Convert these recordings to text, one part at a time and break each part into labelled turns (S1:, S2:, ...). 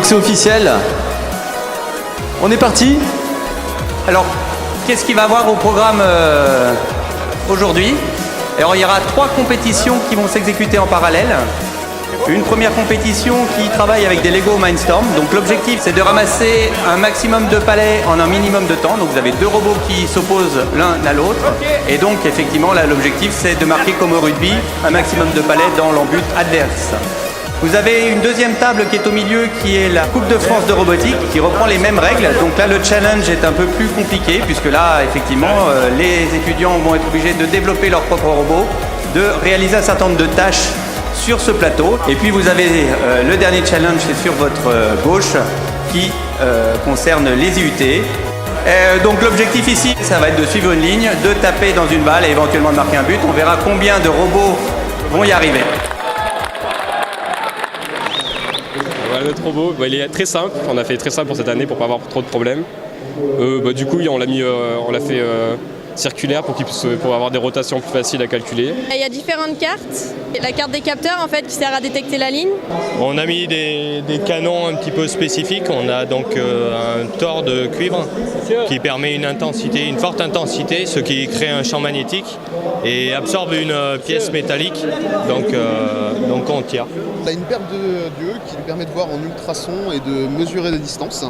S1: que c'est officiel. On est parti.
S2: Alors, qu'est-ce qu'il va y avoir au programme aujourd'hui? Alors, il y aura 3 compétitions qui vont s'exécuter en parallèle. Une première compétition qui travaille avec des Lego Mindstorm. Donc l'objectif, c'est de ramasser un maximum de palets en un minimum de temps. Donc vous avez 2 robots qui s'opposent l'un à l'autre. Et donc effectivement, là, l'objectif, c'est de marquer comme au rugby un maximum de palets dans l'embut adverse. Vous avez une deuxième table qui est au milieu, qui est la Coupe de France de robotique, qui reprend les mêmes règles. Donc là, le challenge est un peu plus compliqué, puisque là, effectivement, les étudiants vont être obligés de développer leur propre robot, de réaliser un certain nombre de tâches sur ce plateau. Et puis vous avez le dernier challenge qui est sur votre gauche, qui concerne les IUT. Donc l'objectif ici, ça va être de suivre une ligne, de taper dans une balle et éventuellement de marquer un but. On verra combien de robots vont y arriver.
S3: Notre robot, il est très simple. On a fait très simple pour cette année pour pas avoir trop de problèmes. Du coup, on l'a fait circulaire pour avoir des rotations plus faciles à calculer.
S4: Il y a différentes cartes. La carte des capteurs en fait qui sert à détecter la ligne.
S5: On a mis des canons un petit peu spécifiques. On a donc un tore de cuivre qui permet une forte intensité, ce qui crée un champ magnétique et absorbe une pièce métallique. Donc on tire.
S6: Elle a une paire d'yeux qui lui permet de voir en ultrasons et de mesurer les distances.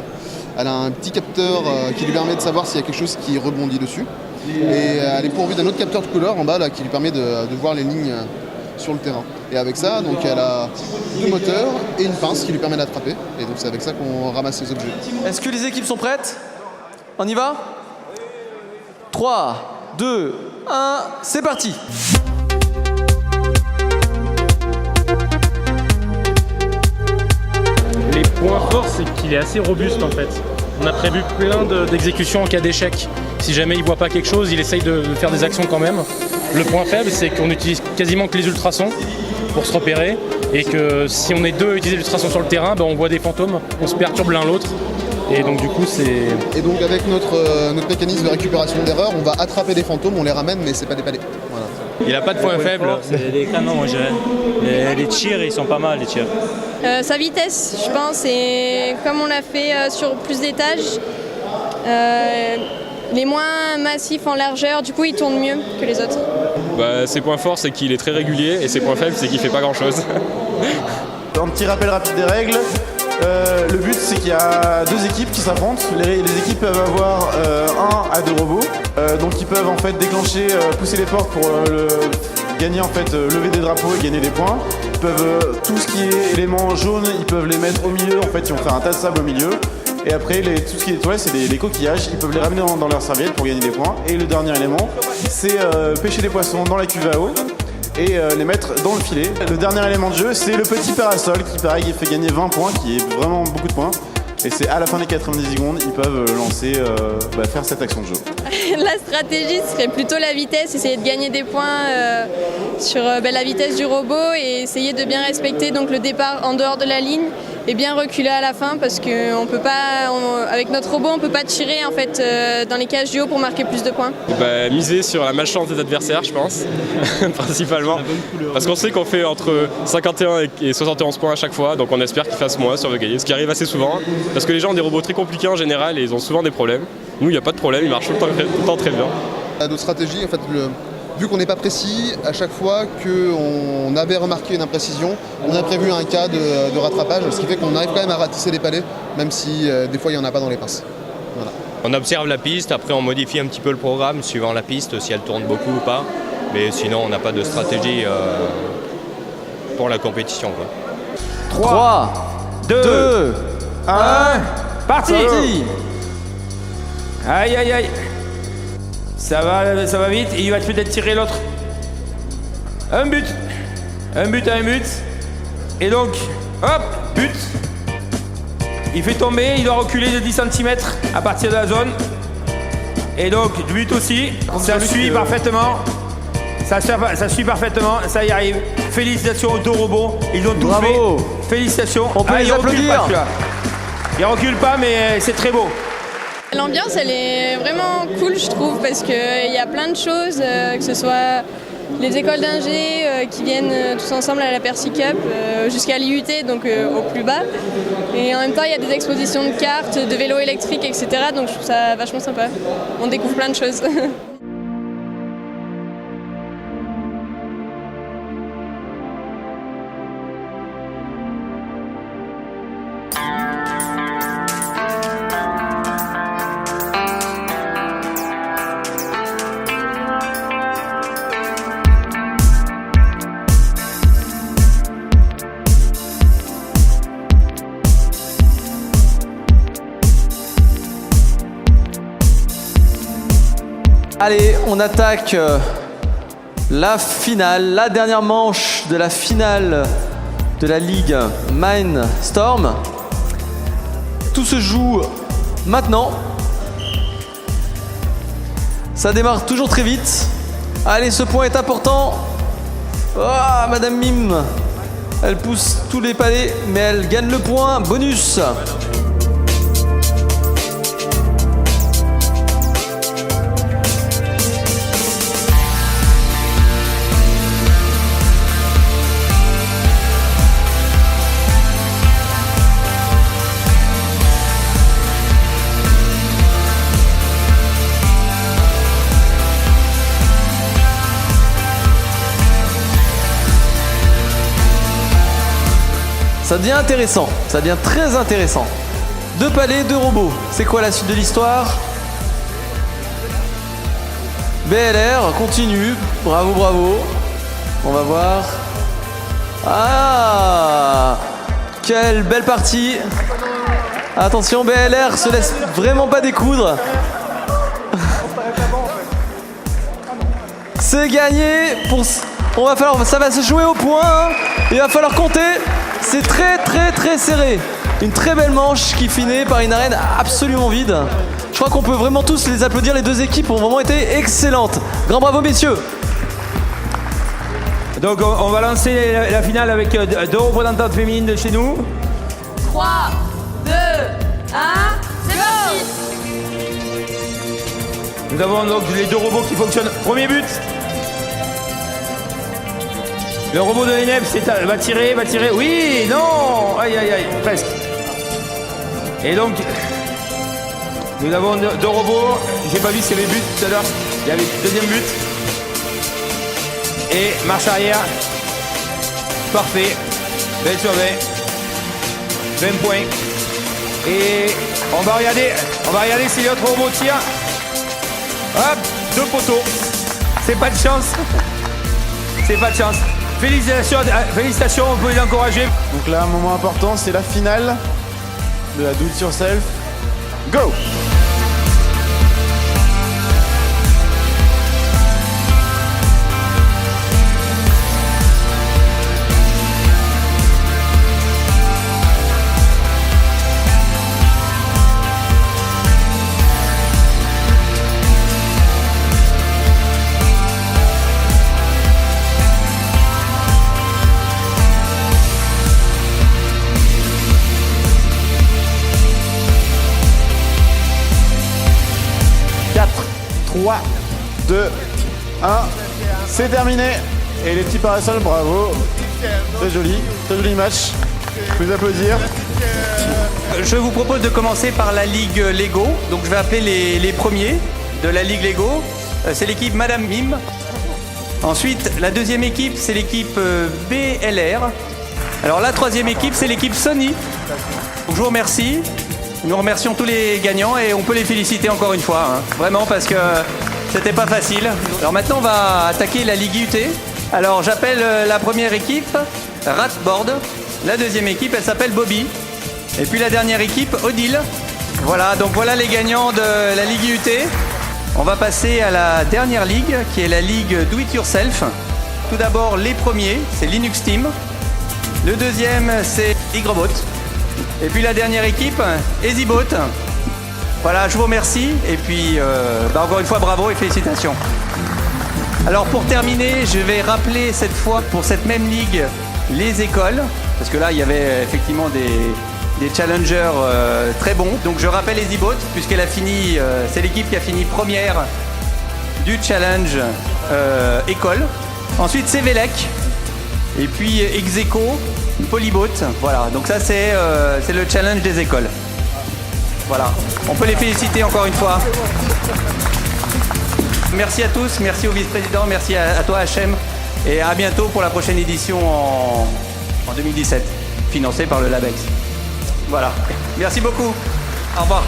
S6: Elle a un petit capteur qui lui permet de savoir s'il y a quelque chose qui rebondit dessus. Et elle est pourvue d'un autre capteur de couleur en bas là, qui lui permet de voir les lignes sur le terrain. Et avec ça, donc, elle a 2 moteurs et une pince qui lui permet d'attraper. Et donc c'est avec ça qu'on ramasse les objets.
S1: Est-ce que les équipes sont prêtes? On y va? 3, 2, 1, c'est parti.
S7: Les points forts, c'est qu'il est assez robuste en fait. On a prévu plein d'exécutions en cas d'échec. Si jamais il voit pas quelque chose, il essaye de faire des actions quand même. Le point faible, c'est qu'on utilise quasiment que les ultrasons pour se repérer. Et que si on est 2 à utiliser l'ultrason sur le terrain, on voit des fantômes, on se perturbe l'un l'autre. Et donc du coup c'est...
S6: Et donc avec notre mécanisme de récupération d'erreurs, on va attraper des fantômes, on les ramène mais c'est pas des palets. Voilà.
S5: Il n'a pas de point faible.
S8: C'est les canons, moi je dirais. Les tirs, ils sont pas mal, les tirs.
S4: Sa vitesse, je pense, et comme on l'a fait sur plus d'étages, les moins massifs en largeur, du coup il tourne mieux que les autres.
S3: Ses points forts, c'est qu'il est très régulier et ses points faibles, c'est qu'il fait pas grand chose.
S9: Un petit rappel rapide des règles. Le but, c'est qu'il y a 2 équipes qui s'affrontent. Les équipes peuvent avoir 1 à 2 robots. Donc ils peuvent en fait déclencher, pousser les portes pour gagner en fait, lever des drapeaux et gagner des points. Ils peuvent, tout ce qui est éléments jaunes, ils peuvent les mettre au milieu. En fait, ils vont faire un tas de sable au milieu. Et après, tout ce qui est étoile, c'est les coquillages. Ils peuvent les ramener dans leur serviette pour gagner des points. Et le dernier élément, c'est pêcher des poissons dans la cuve à eau et les mettre dans le filet. Le dernier élément de jeu, c'est le petit parasol qui, pareil, fait gagner 20 points, qui est vraiment beaucoup de points. Et c'est à la fin des 90 secondes, ils peuvent lancer, faire cette action de jeu.
S4: La stratégie serait plutôt la vitesse, essayer de gagner des points sur la vitesse du robot et essayer de bien respecter donc, le départ en dehors de la ligne et bien reculer à la fin parce qu'on peut pas, avec notre robot, on peut pas tirer en fait dans les cages du haut pour marquer plus de points.
S3: Miser sur la malchance des adversaires, je pense, principalement. Parce qu'on sait qu'on fait entre 51 et 71 points à chaque fois, donc on espère qu'ils fassent moins si on veut gagner, ce qui arrive assez souvent. Parce que les gens ont des robots très compliqués en général et ils ont souvent des problèmes. Nous, il n'y a pas de problème, ils marchent tout le temps très bien.
S6: Notre stratégie, en fait, vu qu'on n'est pas précis, à chaque fois qu'on avait remarqué une imprécision, on a prévu un cas de rattrapage, ce qui fait qu'on arrive quand même à ratisser les palets, même si des fois il n'y en a pas dans les pinces. Voilà.
S5: On observe la piste, après on modifie un petit peu le programme suivant la piste, si elle tourne beaucoup ou pas. Mais sinon, on n'a pas de stratégie pour la compétition.
S1: 3, 2, 1, parti.
S10: Aïe aïe aïe. Ça va vite et il va peut-être tirer l'autre. Un but à un but. Et donc, hop, but. Il fait tomber, il doit reculer de 10 cm à partir de la zone. Et donc, but aussi. Ça suit parfaitement. Ça suit parfaitement, ça y arrive. Félicitations aux 2 robots, ils ont tout fait. Félicitations.
S1: On peut les applaudir.
S10: Il recule pas, mais c'est très beau.
S4: L'ambiance, elle est vraiment cool, je trouve, parce qu'il y a plein de choses, que ce soit les écoles d'ingé qui viennent tous ensemble à la Percy Cup jusqu'à l'IUT, donc au plus bas. Et en même temps, il y a des expositions de cartes, de vélos électriques, etc. Donc je trouve ça vachement sympa. On découvre plein de choses.
S1: Allez, on attaque la finale, la dernière manche de la finale de la Ligue Mindstorm. Tout se joue maintenant. Ça démarre toujours très vite. Allez, ce point est important. Oh, Madame Mime, elle pousse tous les palets, mais elle gagne le point. Bonus. Ça devient intéressant, ça devient très intéressant. 2 palets, 2 robots. C'est quoi la suite de l'histoire? BLR continue, bravo, bravo. On va voir. Ah, quelle belle partie. Attention, BLR se laisse vraiment pas découdre. C'est gagné. Ça va se jouer au point. Hein. Il va falloir compter. C'est très très très serré. Une très belle manche qui finit par une arène absolument vide. Je crois qu'on peut vraiment tous les applaudir. Les deux équipes ont vraiment été excellentes. Grand bravo messieurs.
S10: Donc on va lancer la finale avec 2 représentantes féminines de chez nous.
S11: 3, 2, 1, c'est parti.
S10: Nous avons donc les 2 robots qui fonctionnent. Premier but. Le robot de l'ENEP va tirer. Oui, non. Aïe, aïe, aïe, presque. Et donc, nous avons 2 robots. J'ai pas vu s'il y avait but tout à l'heure. Il y avait le deuxième but. Et marche arrière. Parfait. 20 sur 20. 20 points. Et on va regarder si l'autre robot tire. Hop, 2 poteaux. C'est pas de chance. C'est pas de chance. Félicitations, on peut les encourager.
S9: Donc là, un moment important, c'est la finale de la Do It Yourself. Go! « 3, 2, 1, c'est terminé. Et les petits parasols, bravo. Très joli match. Je peux vous applaudir.
S2: Je vous propose de commencer par la Ligue Lego. Donc je vais appeler les premiers de la Ligue Lego. C'est l'équipe Madame Mime. Ensuite, la deuxième équipe, c'est l'équipe BLR. Alors la troisième équipe, c'est l'équipe Sony. Donc je vous remercie. Nous remercions tous les gagnants et on peut les féliciter encore une fois. Hein. Vraiment parce que c'était pas facile. Alors maintenant, on va attaquer la Ligue IUT. Alors j'appelle la première équipe Ratboard. La deuxième équipe, elle s'appelle Bobby. Et puis la dernière équipe, Odile. Voilà, donc voilà les gagnants de la Ligue IUT. On va passer à la dernière ligue, qui est la Ligue Do It Yourself. Tout d'abord, les premiers, c'est Linux Team. Le deuxième, c'est Hygrobot. Et puis la dernière équipe, EasyBot. Voilà, je vous remercie. Et puis, encore une fois, bravo et félicitations. Alors pour terminer, je vais rappeler cette fois, pour cette même ligue, les écoles. Parce que là, il y avait effectivement des challengers très bons. Donc je rappelle EasyBot, puisqu'elle a fini, c'est l'équipe qui a fini première du challenge école. Ensuite, Sévélec. Et puis, Execo, Polybot. Voilà, donc ça, c'est le challenge des écoles. Voilà, on peut les féliciter encore une fois. Merci à tous, merci au vice-président, merci à toi HM. Et à bientôt pour la prochaine édition en 2017, financée par le LABEX. Voilà, merci beaucoup. Au revoir.